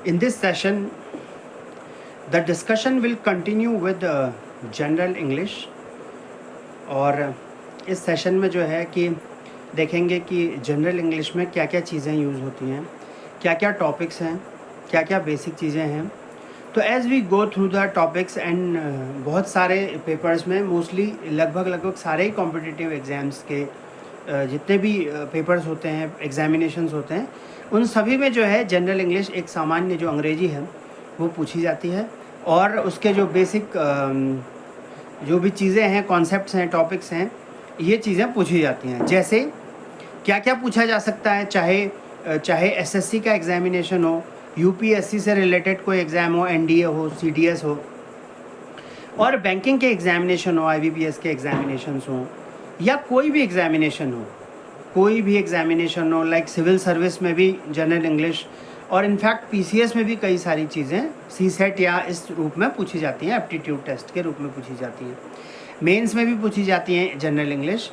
In this session, the discussion will continue with general English. और इस session में जो है कि देखेंगे कि जनरल इंग्लिश में क्या क्या चीज़ें यूज़ होती हैं, क्या क्या टॉपिक्स हैं, क्या क्या बेसिक चीज़ें हैं। तो as we go through the topics and बहुत सारे पेपर्स में मोस्टली लगभग सारे ही कॉम्पिटिटिव एग्ज़ाम्स के जितने भी पेपर्स होते हैं, एग्जामिनेशंस होते हैं, उन सभी में जो है जनरल इंग्लिश एक सामान्य जो अंग्रेज़ी है वो पूछी जाती है। और उसके जो बेसिक जो भी चीज़ें हैं, कॉन्सेप्ट्स हैं, टॉपिक्स हैं, ये चीज़ें पूछी जाती हैं। जैसे क्या क्या पूछा जा सकता है, चाहे एसएससी का एग्ज़ामिनेशन हो, यूपीएससी से रिलेटेड कोई एग्ज़ाम हो, एनडीए हो, सीडीएस हो, और बैंकिंग के एग्ज़ामिनेशन हो, आईबीपीएस के एग्ज़ामिनेशंस हो, या कोई भी एग्ज़ामिनेशन हो, लाइक सिविल सर्विस में भी जनरल इंग्लिश, और इनफैक्ट पीसीएस में भी कई सारी चीज़ें सीसेट या इस रूप में पूछी जाती हैं, एप्टीट्यूड टेस्ट के रूप में पूछी जाती हैं। मेंस में भी पूछी जाती हैं जनरल इंग्लिश,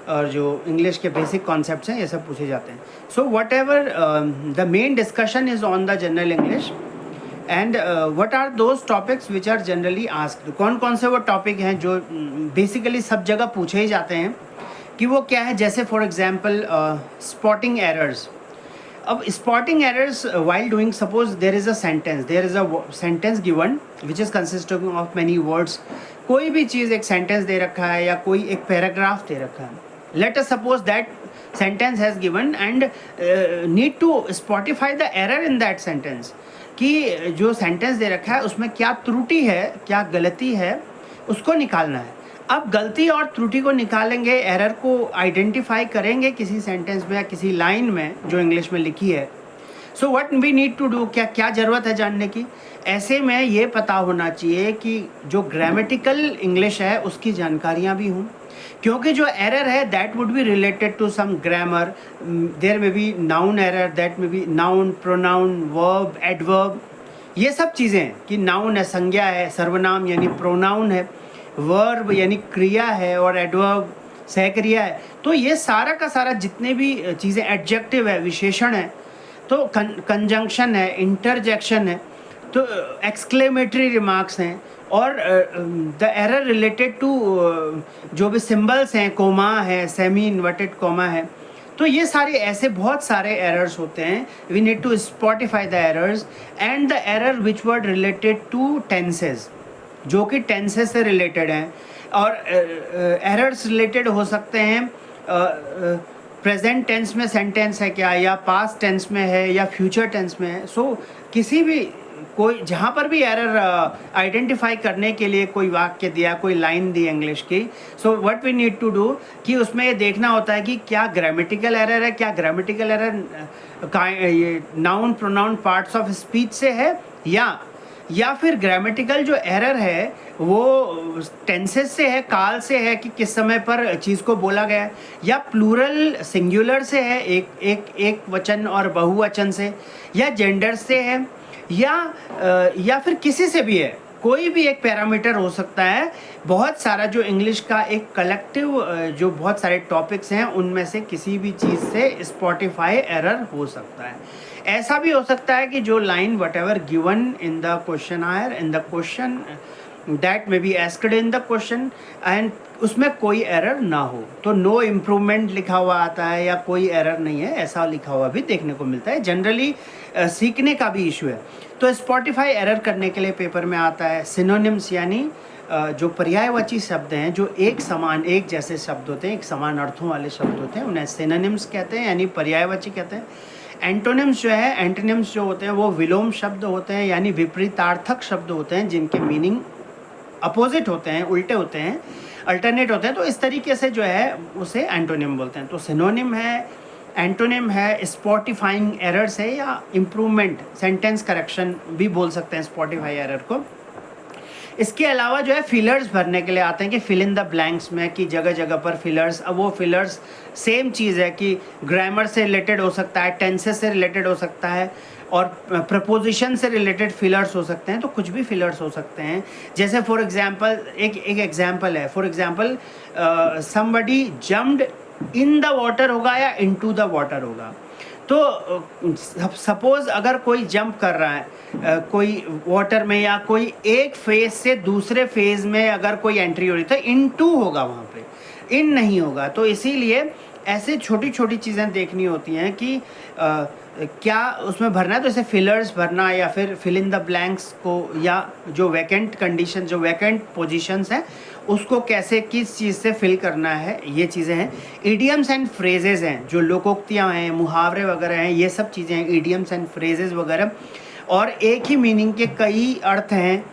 और जो इंग्लिश के बेसिक कॉन्सेप्ट्स हैं ये सब पूछे जाते हैं। So whatever the main discussion is on the general English and what are those topics which are generally asked. कौन कौन से वो टॉपिक हैं जो बेसिकली सब जगह पूछे ही जाते हैं कि वो क्या है। जैसे फॉर एग्जांपल स्पॉटिंग एरर्स। अब spotting errors while doing, suppose there is a sentence given which is consisting of many words. कोई भी चीज़, एक सेंटेंस दे रखा है या कोई एक पैराग्राफ दे रखा है। Let us suppose that sentence has given and need to spotify the error in that sentence, कि जो सेंटेंस दे रखा है उसमें क्या त्रुटि है, क्या गलती है, उसको निकालना है। अब गलती और त्रुटि को निकालेंगे, एरर को आइडेंटिफाई करेंगे किसी सेंटेंस में या किसी लाइन में जो इंग्लिश में लिखी है। So what we need to do, क्या ज़रूरत है जानने की। ऐसे में ये पता होना चाहिए कि जो ग्रामेटिकल इंग्लिश है उसकी जानकारियाँ भी हों, क्योंकि जो एरर है that would be related to some grammar. There में बी नाउन एरर, दैट में be noun, pronoun, verb, adverb, ये सब चीज़ें कि नाउन है, संज्ञा है, सर्वनाम यानी प्रोनाउन है, वर्ब यानी क्रिया है, और एडवर्ब सहक्रिया है। तो ये सारा का सारा जितने भी चीज़ें, एडजेक्टिव है, विशेषण है, तो कंजंक्शन है, इंटरजेक्शन है, तो एक्सक्लेमेटरी रिमार्क्स हैं, और द एरर रिलेटेड टू जो भी सिंबल्स हैं, कोमा है, सेमी इन्वर्टेड कोमा है। तो ये सारे ऐसे बहुत सारे एरर्स होते हैं। We need to spotify the errors and the error which were related to tenses, जो कि टेंसेज से रिलेटेड हैं। और एरर्स रिलेटेड हो सकते हैं प्रेजेंट टेंस में सेंटेंस है क्या, या पास्ट टेंस में है, या फ्यूचर टेंस में है। सो किसी भी कोई जहाँ पर भी एरर आइडेंटिफाई करने के लिए कोई वाक्य दिया, कोई लाइन दी इंग्लिश की, so what we need to do कि उसमें ये देखना होता है कि क्या ग्रामेटिकल एरर है, क्या ग्रामेटिकल एरर ये noun, pronoun, parts of speech से है, या फिर ग्रामेटिकल जो एरर है वो टेंसेस से है, काल से है कि किस समय पर चीज़ को बोला गया, या प्लूरल सिंगुलर से है, एक वचन और बहुवचन से, या जेंडर से है, या फिर किसी से भी है। कोई भी एक पैरामीटर हो सकता है। बहुत सारा जो इंग्लिश का एक कलेक्टिव जो बहुत सारे टॉपिक्स हैं उनमें से किसी भी चीज़ से स्पॉटिफाई एरर हो सकता है। ऐसा भी हो सकता है कि जो line whatever given in the question are in the question that may be asked in the question and उसमें कोई एरर ना हो, तो नो इम्प्रूवमेंट लिखा हुआ आता है या कोई एरर नहीं है, ऐसा लिखा हुआ भी देखने को मिलता है। जनरली सीखने का भी इशू है। तो स्पॉटिफाई एरर करने के लिए पेपर में आता है सिनोनिम्स, यानी जो पर्यायवाची शब्द हैं, जो एक जैसे शब्द होते हैं, एक समान अर्थों वाले शब्द होते हैं, उन्हें सिनोनिम्स कहते हैं, यानी पर्यायवाची कहते हैं। एंटोनिम्स जो है, एंटोनिम्स जो होते हैं वो विलोम शब्द होते हैं, यानी विपरीतार्थक शब्द होते हैं जिनके मीनिंग अपोजिट होते हैं, उल्टे होते हैं, अल्टरनेट होते हैं। तो इस तरीके से जो है उसे एंटोनिम बोलते हैं। तो सिनोनिम है, एंटोनिम है, स्पॉटिफाइंग एरर्स है, या इम्प्रूवमेंट, सेंटेंस करेक्शन भी बोल सकते हैं स्पॉटिफाई एरर को। इसके अलावा जो है फिलर्स भरने के लिए आते हैं कि फिल इन द ब्लैंक्स में, कि जगह जगह पर फिलर्स। अब वो फिलर्स सेम चीज़ है कि ग्रामर से रिलेटेड हो सकता है, टेंसेस से रिलेटेड हो सकता है, और प्रपोजिशन से रिलेटेड फिलर्स हो सकते हैं। तो कुछ भी फिलर्स हो सकते हैं। जैसे फॉर एग्जांपल एक एग्जांपल है, for example somebody jumped in the water होगा या इनटू द वाटर होगा। तो सपोज अगर कोई जंप कर रहा है कोई वाटर में, या कोई एक फेज से दूसरे फेज में अगर कोई एंट्री हो रही है, तो इनटू होगा वहाँ पे, इन नहीं होगा। तो इसीलिए ऐसे छोटी छोटी चीज़ें देखनी होती हैं कि क्या उसमें भरना है, तो ऐसे फिलर्स भरना, या फिर फिल इन द ब्लैंक्स को, या जो वैकेंट कंडीशन, जो वैकेंट पोजीशंस हैं उसको कैसे किस चीज़ से फिल करना है, ये चीज़ें हैं। इडियम्स एंड फ्रेजेस हैं, जो लोकोक्तियाँ हैं, मुहावरे वगैरह हैं, ये सब चीज़ें हैं, इडियम्स एंड फ्रेजेस वगैरह। और एक ही मीनिंग के कई अर्थ हैं,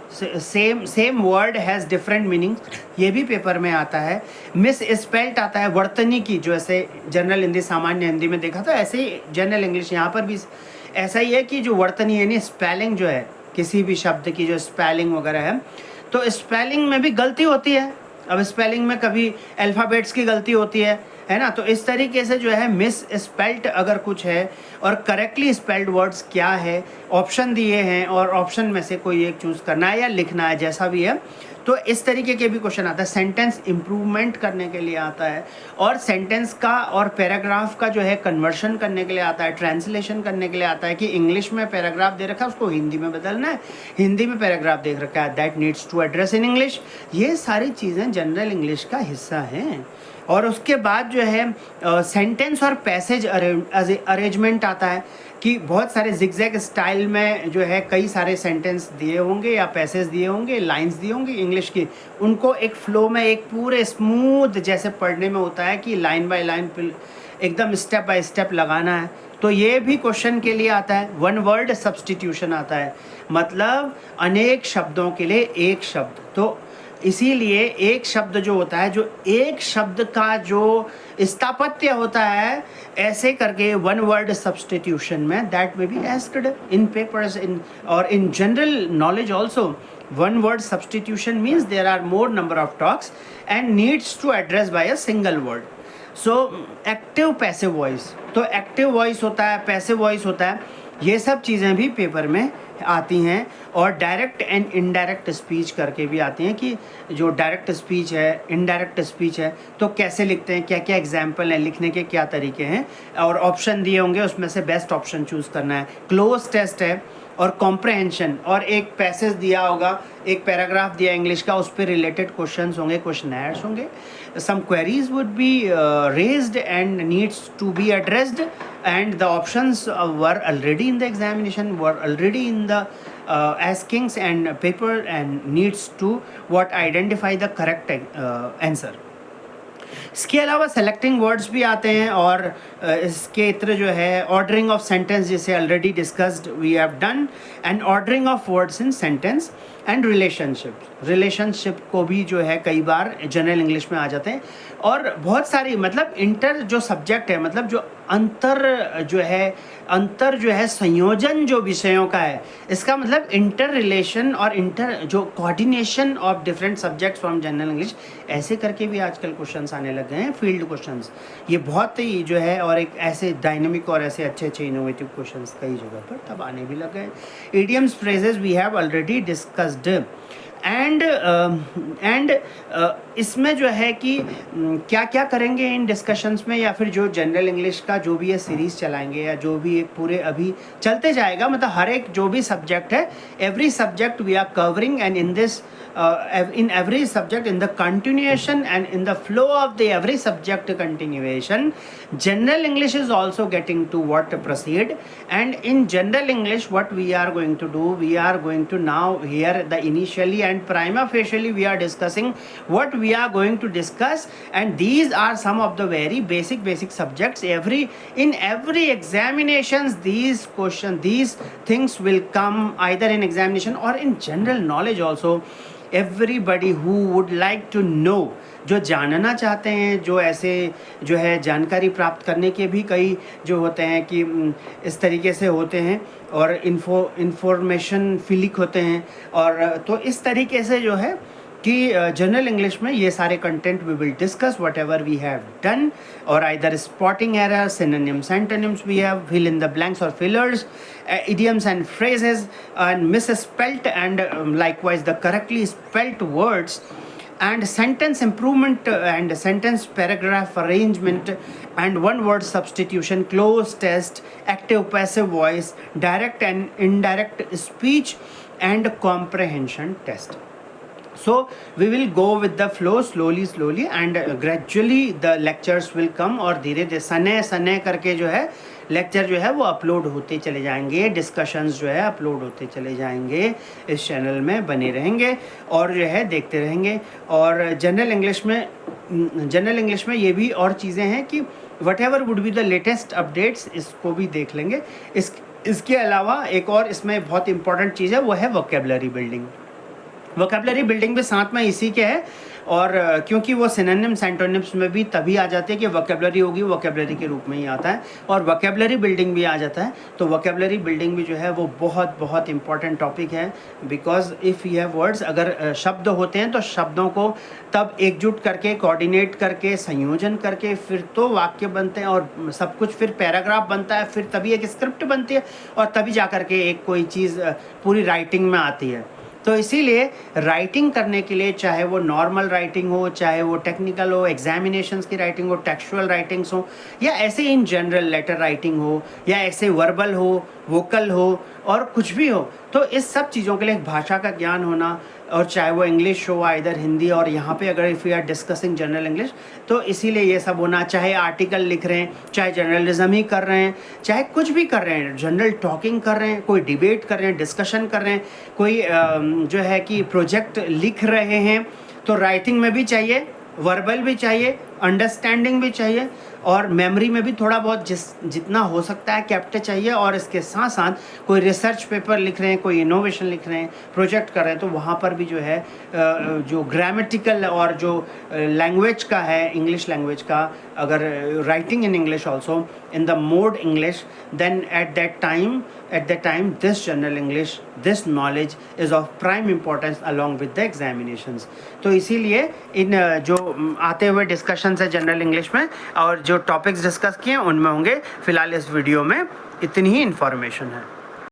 same word has different meanings, ये भी पेपर में आता है। मिस स्पेल्ट आता है वर्तनी की, जो ऐसे जनरल हिंदी, सामान्य हिंदी में देखा था, ऐसे ही जनरल इंग्लिश यहाँ पर भी ऐसा ही है कि जो वर्तनी यानी स्पेलिंग जो है किसी भी शब्द की, जो स्पेलिंग वगैरह है, तो स्पेलिंग में भी गलती होती है। अब स्पेलिंग में कभी अल्फ़ाबेट्स की गलती होती है ना। तो इस तरीके से जो है मिस स्पेल्ट अगर कुछ है और करेक्टली स्पेल्ड वर्ड्स क्या है, ऑप्शन दिए हैं और ऑप्शन में से कोई एक चूज़ करना है या लिखना है, जैसा भी है। तो इस तरीके के भी क्वेश्चन आता है। सेंटेंस इम्प्रूवमेंट करने के लिए आता है, और सेंटेंस का और पैराग्राफ का जो है कन्वर्शन करने के लिए आता है, ट्रांसलेशन करने के लिए आता है कि इंग्लिश में पैराग्राफ दे रखा है उसको हिंदी में बदलना है, हिंदी में पैराग्राफ दे रखा है that needs to address in English. ये सारी चीज़ें जनरल इंग्लिश का हिस्सा हैं। और उसके बाद जो है सेंटेंस और पैसेज अरेंजमेंट आता है कि बहुत सारे जिगजैग स्टाइल में जो है कई सारे सेंटेंस दिए होंगे या पैसेज दिए होंगे, लाइंस दिए होंगे इंग्लिश की, उनको एक फ्लो में, एक पूरे स्मूथ जैसे पढ़ने में होता है कि लाइन बाय लाइन एकदम स्टेप बाय स्टेप लगाना है। तो ये भी क्वेश्चन के लिए आता है। वन वर्ड सब्स्टिट्यूशन आता है, मतलब अनेक शब्दों के लिए एक शब्द। तो इसीलिए एक शब्द जो होता है, जो एक शब्द का जो स्थापत्य होता है, ऐसे करके वन वर्ड सब्स्टिट्यूशन में that may be asked in papers in और in general knowledge also. One word substitution means there are more number of talks and needs to address by a single word. So active passive voice, तो active voice होता है, passive voice होता है, ये सब चीज़ें भी पेपर में आती हैं। और डायरेक्ट एंड इनडायरेक्ट स्पीच करके भी आती हैं कि जो डायरेक्ट स्पीच है, इनडायरेक्ट स्पीच है, तो कैसे लिखते हैं, क्या क्या एग्जाम्पल हैं, लिखने के क्या तरीके हैं, और ऑप्शन दिए होंगे उसमें से बेस्ट ऑप्शन चूज़ करना है। क्लोज टेस्ट है और कॉम्प्रहेंशन, और एक पैसेज दिया होगा, एक पैराग्राफ दिया इंग्लिश का, उस पर रिलेटेड क्वेश्चंस होंगे, क्वेश्चनर्स होंगे, some queries would be raised and needs to be addressed, and the options were already in the examination, were already in the askings and paper, and needs to what identify the correct answer. इसके अलावा selecting words भी आते हैं, और इसके इतर जो है ऑर्डरिंग ऑफ सेंटेंस, जिसे already discussed we have done, and ordering of words in sentence and relationship को भी जो है कई बार जनरल इंग्लिश में आ जाते हैं। और बहुत सारी मतलब इंटर जो सब्जेक्ट है, मतलब जो अंतर जो है संयोजन जो विषयों का है, इसका मतलब इंटर रिलेशन और इंटर जो coordination of different subjects from general English, ऐसे करके भी आजकल क्वेश्चंस आने लग गए हैं, फील्ड क्वेश्चंस। ये बहुत ही जो है, और एक ऐसे डायनेमिक और ऐसे अच्छे अच्छे इनोवेटिव क्वेश्चंस कई जगह पर तब आने भी लग गए। Idioms, phrases we have already discussed. And इसमें जो है कि क्या क्या करेंगे इन डिस्कशंस में, या फिर जो जनरल इंग्लिश का जो भी ये सीरीज़ चलाएंगे, या जो भी एक पूरे अभी चलते जाएगा, मतलब हर एक जो भी सब्जेक्ट है, every subject we are covering, and in this in every subject, in the continuation and in the flow of the every subject continuation, general English is also getting to what proceed. And in general English, what we are going to do, we are going to now here the initially and prima facially we are discussing what we are going to discuss, and these are some of the very basic subjects. In every examinations, these things will come either in examination or in general knowledge also. Everybody who would like to know, जो जानना चाहते हैं, जो ऐसे जो है जानकारी प्राप्त करने के भी कई जो होते हैं कि इस तरीके से होते हैं, और इंफॉर्मेशन फिलिक होते हैं, और तो इस तरीके से जो है कि जनरल इंग्लिश में ये सारे content we will discuss whatever we have done, और either spotting error, synonyms, antonyms we have, fill in the blanks और fillers, idioms and phrases, and misspelt and likewise the correctly spelt words, and sentence improvement and sentence paragraph arrangement and one word substitution, close test, active passive voice, direct and indirect speech and comprehension test. So we will go with the flow slowly and gradually the lectures will come और धीरे धीरे सने करके जो है lecture जो है वो अपलोड होते चले जाएंगे, डिस्कशंस जो है अपलोड होते चले जाएंगे, इस चैनल में बने रहेंगे और जो है देखते रहेंगे। और जनरल इंग्लिश में ये भी और चीज़ें हैं कि what ever would be the latest updates, इसको भी देख लेंगे। इसके अलावा एक और इसमें बहुत इंपॉर्टेंट चीज़ है, वो है वोकेबलरी बिल्डिंग। वोकेबलरी बिल्डिंग भी साथ में इसी के है और क्योंकि वो सिनोनिम्स एंटोनिम्स में भी तभी आ जाते हैं कि वोकेबलरी होगी, वोकेबलरी के रूप में ही आता है और वोकेबलरी बिल्डिंग भी आ जाता है। तो वोकेबलरी बिल्डिंग भी जो है वो बहुत इंपॉर्टेंट टॉपिक है, because if you have words, अगर शब्द होते हैं तो शब्दों को तब एकजुट करके, कोऑर्डिनेट करके, संयोजन करके फिर तो वाक्य बनते हैं और सब कुछ फिर पैराग्राफ बनता है, फिर तभी एक स्क्रिप्ट बनती है और तभी जा करके एक कोई चीज़ पूरी राइटिंग में आती है। तो इसीलिए राइटिंग करने के लिए, चाहे वो नॉर्मल राइटिंग हो, चाहे वो टेक्निकल हो, एग्जामिनेशंस की राइटिंग हो, टेक्सचुअल राइटिंग्स हो, या ऐसे इन जनरल लेटर राइटिंग हो, या ऐसे वर्बल हो, वोकल हो और कुछ भी हो, तो इस सब चीज़ों के लिए एक भाषा का ज्ञान होना, और चाहे वो इंग्लिश हो, इधर हिंदी, और यहाँ पे अगर if you are discussing general English तो इसीलिए ये सब होना, चाहे आर्टिकल लिख रहे हैं, चाहे जर्नलिज्म ही कर रहे हैं, चाहे कुछ भी कर रहे हैं, जनरल टॉकिंग कर रहे हैं, कोई डिबेट कर रहे हैं, डिस्कशन कर रहे हैं, कोई जो है कि प्रोजेक्ट लिख रहे हैं, तो राइटिंग में भी चाहिए, वर्बल भी चाहिए, अंडरस्टैंडिंग भी चाहिए और मेमोरी में भी थोड़ा बहुत जितना हो सकता है कैप्ट चाहिए। और इसके साथ साथ कोई रिसर्च पेपर लिख रहे हैं, कोई इनोवेशन लिख रहे हैं, प्रोजेक्ट कर रहे हैं, तो वहाँ पर भी जो है जो ग्रामेटिकल और जो लैंग्वेज का है, इंग्लिश लैंग्वेज का, अगर writing in English also in the mode English, then at that time this general English, this knowledge is of prime importance along with the examinations. तो इसीलिए इन जो आते हुए डिस्कशन है जनरल इंग्लिश में और जो टॉपिक्स डिस्कस किए उनमें होंगे, फिलहाल इस वीडियो में इतनी ही इन्फॉर्मेशन है।